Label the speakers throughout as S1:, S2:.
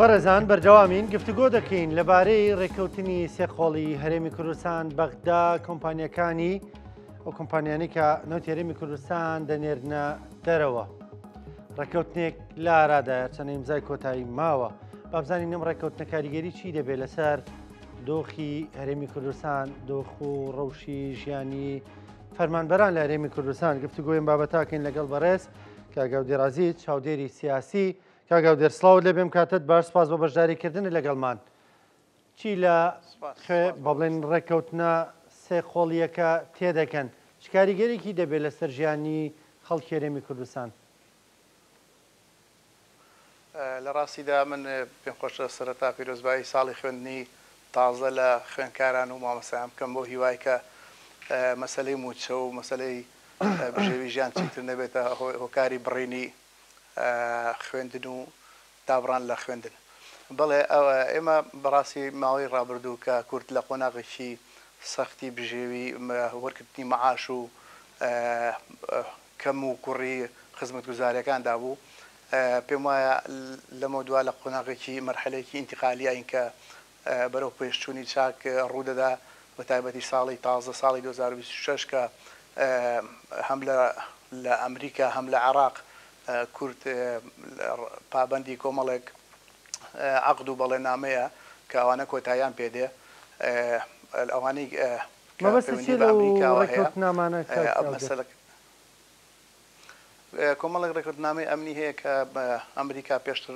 S1: بەڕێزان بەردەوامین گفتوگۆ دەکەین لەبارەی ڕێککەوتنی سێقۆڵی هەرێمی کوردستان بەغدا کۆمپانیەکانی ئەو کۆمپانیانی کە نەوتی هەرێمی کوردستان دەنێرنە دەرەوە. ڕێککەوتنێک لە ئارادایە چەند ئیمزای کۆتایی ماوە. بابزانین ئەم ڕێککەوتنە کاریگەری چی دەبێت لەسەر دۆخی هەرێمی کوردستان، دۆخ و ڕەوشی ژیانی فەرمانبەران لە هەرێمی کوردستان. گفتوگۆیان بابەتاکەین لەگەڵ بەڕێز کاگاودێرازی چاودێری سیاسی. کاگاودێر سڵاو لێبێم کاتت باش، سپاس بۆ بەشداریکردن لەگەڵمان. چی لە بە بڵێن ڕێککەوتنە سێ خۆڵیەکە تێدەکەن؟ چ کاریگەرێکی دەبێت لەسەر ژیانی خەڵکی هەرێمی کوردستان؟
S2: لە ڕاستیدا من پێم خۆشە سەرەتا پیرۆزبایی ساڵی خوێندنی تازە لە خوێندکاران و مامەسایان بکەم بۆ هیوای کە مەسلەی موچە و مەسلەی بژێوی ژیان چیتر نەبێتە هۆکاری بڕینی خوێندن و دابڕان لە خوێندن. بەڵێ ئێمە بەڕاستی ماوەی ڕابردوو کە کورد لە قۆناغێکی سەختی بژێوی وەرگرتنی مەعاش و کەم و کوڕی خزمەتگوزاریەکاندا بوو. پێم وایە لەمە دووە لە قۆناغێکی مەرحەلەیەکی ئینتیقالی ئاین کە بەرەو پێشچوونی چاک ڕوودەدا بە تایبەتی ساڵی تازە ساڵی 2026 کە هەم لە ئەمریکا هەم لە عێراق کورد پابەندی کۆمەڵێک عەقد و بەڵێنامەیە کە ئەوانە کۆتاییان پێدێ ئەوانەی کۆمەڵێک ڕێکوتنامەی ئەمنی هەیە کە ئەمریکا پێشتر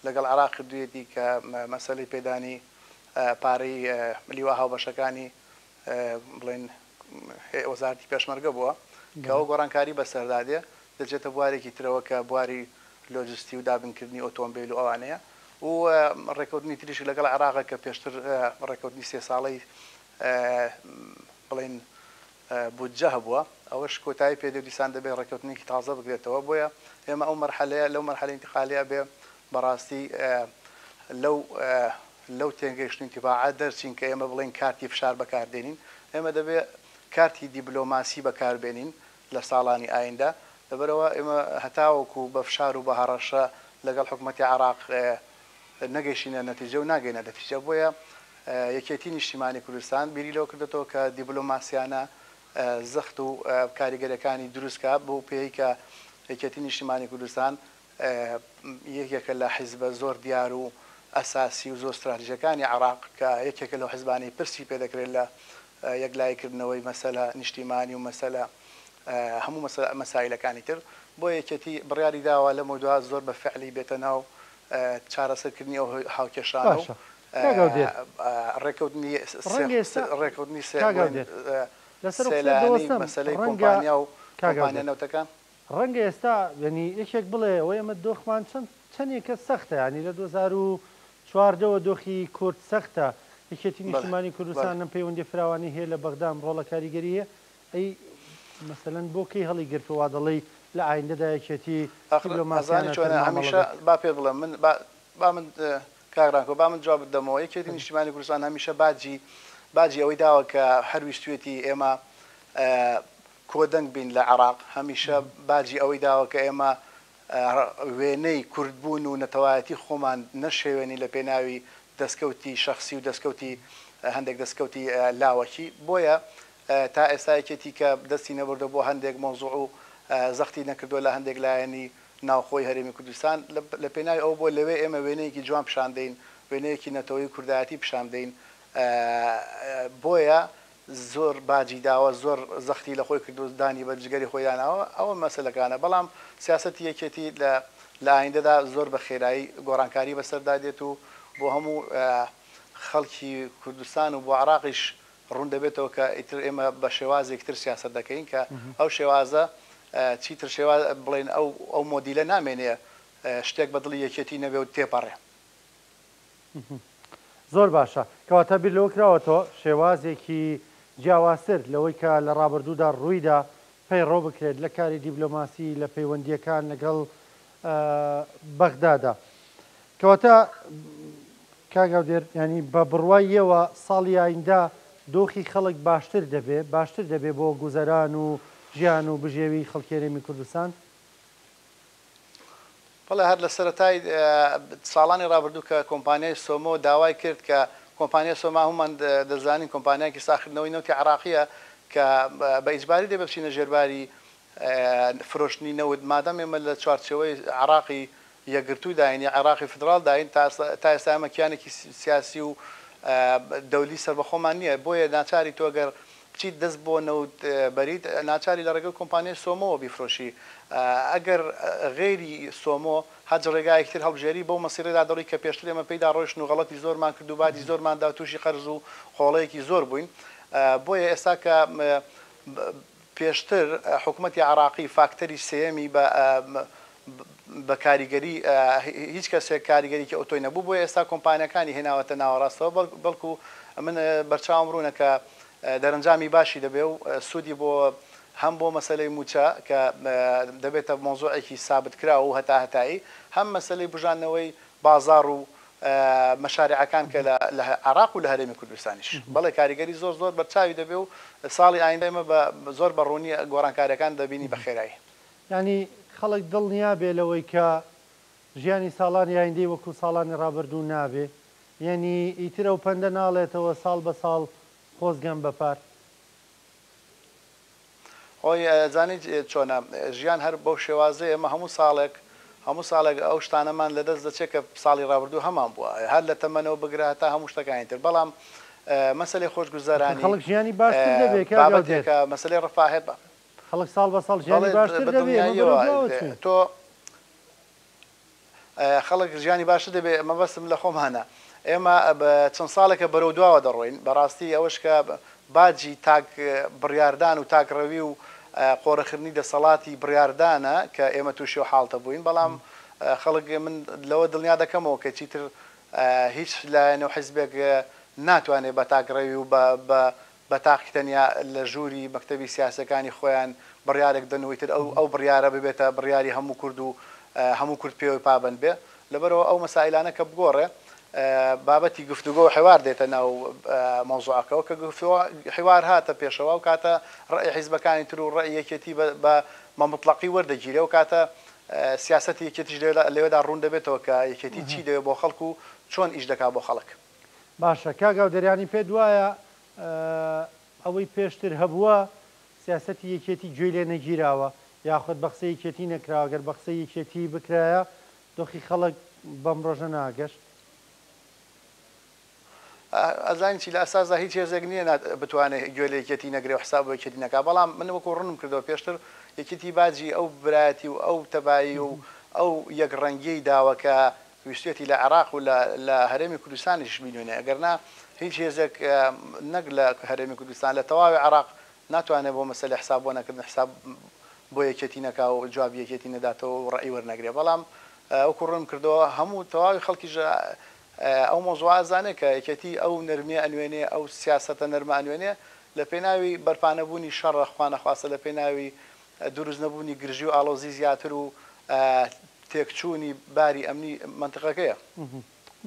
S2: لەگەڵ عێراق کردوویەتی کە مەسەلەی پێدانی پارەی لیوا هاوبەشەکانی بڵێن وەزارەتی پێشمەرگە بووە کە ئەو گۆڕانکاری بەسەردادێ دەچێتە بوارێکی ترەوە کە بواری لۆجستی و دابنکردنی ئۆتۆمبیل و ئەوانەیە و ڕێککەوتنی تریشی لەگەڵ عێراق کە پێشتر ڕێککەوتنی سێ ساڵەی بڵێن بودجە هەبووە ئەوەش کۆتایی پێدە دیسان دەبێت ڕێککەوتنێکی تازە بگرێتەوە بۆیە ئێمە ئەو مەرحەلەیە لەو مەرحەلەی ئینتیقالیە بێ بەڕاستی لەو تێگەیشتنی تیباعات دەرچین کە ئێمە بڵێن کارتی فشار بەکاردێنین. ئێمە دەبێت کارتی دیبلۆماسی بەکاربێنین لە ساڵانی ئایندا. لەبەرەوە ئێمە هەتاوەکو بە فشار و بە هەڕەشە لەگەڵ حکوومەتی عێراق نەگەیشتینە نەتیجە و ناگەینە نەتیجە. بۆیە یەکێتی نیشتیمانی کوردستان بیری لەوە کردێتەوە کە دیبلۆماسیانە زەخت و کاریگەرەکانی دروستکە بۆ پێی کە یەکێتی نیشتیمانی کوردستان یەکێکە لە حیزبە زۆر دیار و ئەساسی و زۆر استراتیژیەکانی عێراق کە یەکێکە لەو حیزبانی پرسی پێدەکرێت لە یەکلایکردنەوەی مەسەلە نیشتیمانی و مەسەلە هەموو مەسایلەکانی تر. بۆ یەکێتی بڕیاری داوە لە مۆدووا زۆر بە فعلی بێتە ناو چارەسەرکردنی ئەو هاوکێشانە و ڕێککەوتنی سێلانی مەسەلەی کۆمپانیا و کۆمپانیا نەوتەکان.
S1: ڕەنگە ئێستا ینی یەکێک بڵێ ئەوەی ئەمە دۆخمان چەندێکە سەختە، ینی لە 2014ەوە دۆخی کورد سەختە. یەکێتی نیشتیمانی کوردستان ئەم پەیوەندی فراوانی هەیە لە بەغدام ڕۆڵە کاریگەریە. ئەی مەسەلەن بۆ کەی هەڵی گرتووا دەڵێی لە ئایندەدا یەکێتی
S2: دیبلۆماسیانە چۆنە هەمیشە با پێ بڵێم من با من کاغرانکۆ با من جواب بدەمەوە. یەکێتی نیشتیمانی کوردستان هەمیشە باجی ئەوەی داوە کە هەرویستوێتی ئێمە کۆدەنگ بین لە عێراق، هەمیشە باجی ئەوەی داوە کە ئێمە وێنەی کوردبوون و نەتەوایەتی خۆمان نەشێوێنی لە پێناوی دەستکەوتی شەخسی و دەستکەوتی هەندێک دەستکەوتی لاوەکی. بۆیە تا ئێستا یەکێتی کە دەستی نەبردە بۆ هەندێک مۆزوع و زەختی نەکردووە لە هەندێک لایەنی ناوخۆی هەرێمی کوردستان لە پێناوی ئەو بۆ لەوێ ئێمە وێنەیەکی جوان پیشاندەین، وێنەیەکی نەتەوەی کوردایەتی پیشاندەین. بۆیە زۆر باجی داوە زۆر زەختی لە خۆی کردو دانی بە جگەری خۆیانەوە ئەوە مەسەلەکانە. بەڵام سیاسەتی یەکێتی لە ئایندەدا زۆر بە خێرایی گۆڕانکاری بەسەردادێت و بۆ هەموو خەڵکی کوردستان و بۆ عێراقیش ڕوون دەبێتەوە کە ئیتر ئێمە بە شێوازێکتر سیاست دەکەین کە ئەو شێوازە چیتر شێواز بڵێن ئەو مۆدیلە نامێنێ شتێک بە دڵی یەکێتی نەبێ و تێپەڕێ.
S1: زۆر باشە کەواتە بیر لەوە کراوەتەوە شێوازێکی جیاوازتر لەوەی کە لە ڕابردوودا ڕوویدا پەیڕۆ بکرێت لە کاری دیبلۆماسی لە پەیوەندیەکان لەگەڵ بەغدادا. کەواتە کاگاودێر ینی بە بڕواییەوە ساڵی ئایندا دۆخی خەڵک باشتر دەبێت بۆ گوزەران و ژیان و بژێوی خەڵکی هەرێمی کوردستان.
S2: بەڵێ هەر لە سەرەتای ساڵانی ڕابردوو کە کۆمپانیای سۆمۆ داوای کرد کە کۆمپانیا سۆما هەمومان دەزانین کۆمپانیایکی ساختکردنەوەی نەوتی عراقیە کە بە ئیجباری دێ بچینە ژێرباری فرۆشتنی نەوت مادەم ئێمە لە چوارچەوەی عراقی یەکگرتووی داینی عراقی فدراڵ داین تا ئێستا ئەمە کیانێکی سیاسی و دەولی سەربەخۆمان نییە بۆیە ناچاری تۆ گەر بچیت دەست بۆ نەوت بەریت ناچاری لە ڕێگەی کۆمپانیای سۆمۆوە بیفرۆشی ئەگەر غێری سۆمۆ هەج ڕێگایەکتر هەڵبژێری بەو مەسیرەدا دەڕی کە پێشتر ئێمە پێیدا ڕۆیشتن و غەڵەتی زۆرمان کرد و بادی زۆرماندا تووشی قەرز و خۆڵەیەکی زۆر بووین بۆیە ئێستا کە پێشتر حکوومەتی عراقی فاکتەری سێمی بە کاریگەری هیچ کەسێک کاریگەریکی ئۆتۆی نەبوو بۆیە ئێستا کۆمپانیەکانی هێناوەتە ناوەڕاستەوە بەڵکو من بەرچاوم ڕوونە کە دەرەنجامی باشی دەبێ و سوودی بۆ هەم بۆ مەسلەی موچە کە دەبێتە مۆزوعێکی سابتکرا و هەتایی هەم مەسلەی بژانەوەی بازار و مەشارعەکان کە لە عراق و لە هەرێمی کوردستانیش بەڵێ کاریگەری زۆر زۆر بەرچاوی دەبێ و ساڵی ئایندە ئێمە زۆر بەڕوونی گۆڕانکاریەکان دەبینی بە خێرایی
S1: ینی خەڵک دڵنیا بێ لەوەی کە ژیانی ساڵانی ئایندەی وەکو ساڵانی ڕابردوو نابێ یعنی ئیترە و پەندە ناڵێتەوە ساڵ بە ساڵ خۆزگەم بەپار
S2: خۆی زانیت چۆنە ژیان هەر بەو شێوازەیە ئەمە هەموو ساڵێک ئەو شتانەمان لەدەست دەچێت کە ساڵی ڕابردوو هەمان بووە هەر لە تەمەنەوە بگرە تا هەموو شتەکانی تر بەڵام مەسلەی خۆشگوزەرانی
S1: خەڵک ژیانی باشتر دەبێت
S2: بابەتێکە مەسلەی ڕەفاهێت بە
S1: خەڵک ساڵ بە ساڵ ژیانی باشتر دەبێت
S2: تۆ خەڵک ژیانی باشتر دەبێت ئەمە بەسم لە خۆمانە ئێمە چەند ساڵێکە بەرەو دواوە دەڕۆین بەڕاستی ئەوەش کە باجی تاک بڕاردان و تاکڕەوی و قۆرەخردنی دەسەڵاتی بڕاردانە کە ئێمە تووشی و حاڵتە بووین بەڵام خەڵک من لەوە دڵنیا دەکەمەوە کە چیتر هیچ لایەنەوە حیزبێک ناتوانێت بە تاکڕەوی و بە تاقیتەنیا لە ژووری مەکتەبی سیاسەکانی خۆیان بڕیارێک دەنویتر ئەو بڕیارە ببێتە بڕیاری هەموو کورد و هەموو کورد پێوەی پابند بێ لەبەرەوە ئەو مەسائلانە کە بگۆڕێ بابەتی گفتوگۆ و حوار دێتە ناو مۆزوعەکەەوە کە حوار هاتە پێشەوە و کاتە ڕێی حیزبەکانی تر و ڕێی یەکێتی بە مەمەطلقی وەردەگیرێ و کاتە سیاسەتی یەکێتیش لەوێدا ڕوون دەبێتەوە کە یەکێتی چی دەوێت بۆ خەڵک و چۆن ئیش دەکات بۆ خەڵک
S1: باشە کاگاو دەریانی پێ وایە ئەوەی پێشتر هەبووە سیاسەتی یەکێتی گوێی لێ نەگیراوە یاخود بە قسەی یەکێتی نەکراوە گەر بە قسەی یەکێتی بکرایە دۆخی خەڵک بەم ڕۆژە ناگەشت
S2: ئەزانین چی لە ئەساسا هیچ هێزێک نییە بتوانێت گوێ لە یەکێتی نەگرێ و حساب بۆ یەکێتی نەکا بەڵام من وەکو ڕوونم کردەوە پێشتر یەکێتی باجی ئەو برایەتی و ئەو تەبایی و ئەو یەکڕەنگیی داوەکە ویستێتی لە عراق و لە هەرێمی کوردستانیش بینوێنێ ئەگەرنا هیچ هێزێک نەک لە هەرێمی کوردستان لە تەواوی عراق ناتوانێت بۆ مەسەلە حساب بۆ نەکردن حساب بۆ یەکێتی نەکا و جواب یەکێتی نەداتەوە و ڕێی وەرنەگرێ بەڵام وەکو ڕوونم کردەوە هەموو تەواوی خەڵکیش ئەو مۆزوع زانێت کە یەکێتی ئەو نەرمیە ئەنوێنێ ئەو سیاسەتە نەرمە ئەنوێنێ لە پێناوی بەرپانەبوونی شەڕە خوانەخواستە لە پێناوی دروست نەبوونی گرژی و ئاڵۆزی زیاتر و تێکچوونی باری ئەمنی منتقەکەیە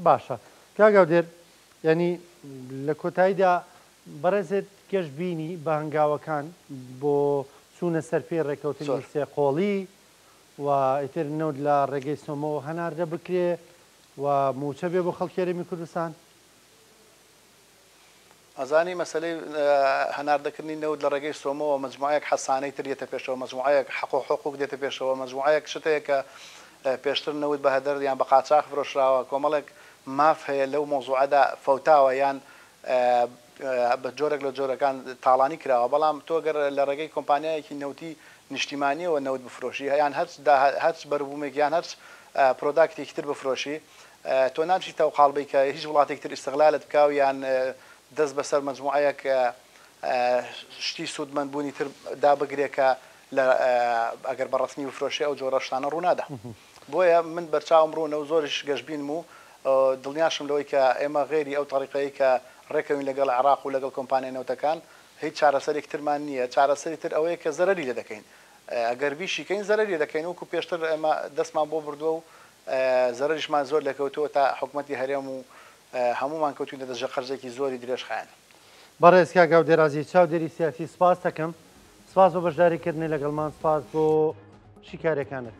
S1: باشە کاگاو دێر ینی لە کۆتاییدا بەڕێزێت گەشت بینی بە هەنگاوەکان بۆ چوونە سەر پێ ڕێکەوتنی سێقۆڵی و ئیتر نەوت لە ڕێگەی سۆمەوە هەناردە بکرێ و موچە بێ بۆ خەڵکی هەرێمی کوردستان
S2: ئەزانی مەسلەی هەناردەکردنی نەوت لە ڕێگەی سۆمەوە مەجموعەیەک حەسانەی تر دێتە پێشەوە مەجموعەیەک حەق و حقوق دێتە پێشەوە مەجموعەیەک شتەیە کە پێشتر نەوت بە هەدەر یان بە قاچاق فرۆشراوە کۆمەڵێک ماف هەیە لەو مۆزوعەدا فەوتاوە یان بە جۆرێک لە جۆرەکان تاڵانی کراوە بەڵام تۆگەر لە ڕێگەی کۆمپانیایەکی نەوتی نیشتیمانیەوە نەوت بفرۆشی یان هەرچ بەربوومێک یان هەرچ پرۆداکتێکی تر بفرۆشی تۆ نامچیتە و قاڵبەی کە هیچ وڵاتێک تر ئیستیغلالت بکاو یان دەست بەسەر مەجموعەیەک شتی سوودمەندبوونی تر دابگرێکە ئەگەر بە ڕەسمی بفرۆشی ئەو جۆرە شتانە ڕوونادا بۆیە من بەرچاوم ڕوونە و زۆریش گەشتبینم و دڵنیاشم لەوەی کە ئێمە غێری ئەو تەریقەیە کە ڕێکەوین لەگەڵ عراق و لەگەڵ کۆمپانیای نەوتەکان هیچ چارەسەرێک ترمان نییە چارەسەری تر ئەوەیە کە زەرەری لێ دەکەین ئەگەر بیشیکەین زەرەری دەکەین وەکو پێشتر ئێمە دەستمان بۆ بردووە و زەرریشمان زۆر لەکەوتەوە تا حکوومەتی هەرێم و هەمومان کەوتوینە دەژە قەرزێکی زۆری درێژ خایەن
S1: بەڕێز کاگاو دێرازی چاودێری سیاسی سپاس دەکەم سپاس بۆ بەشداریکردنی لەگەڵمان سپاس بۆ شیکارەکانت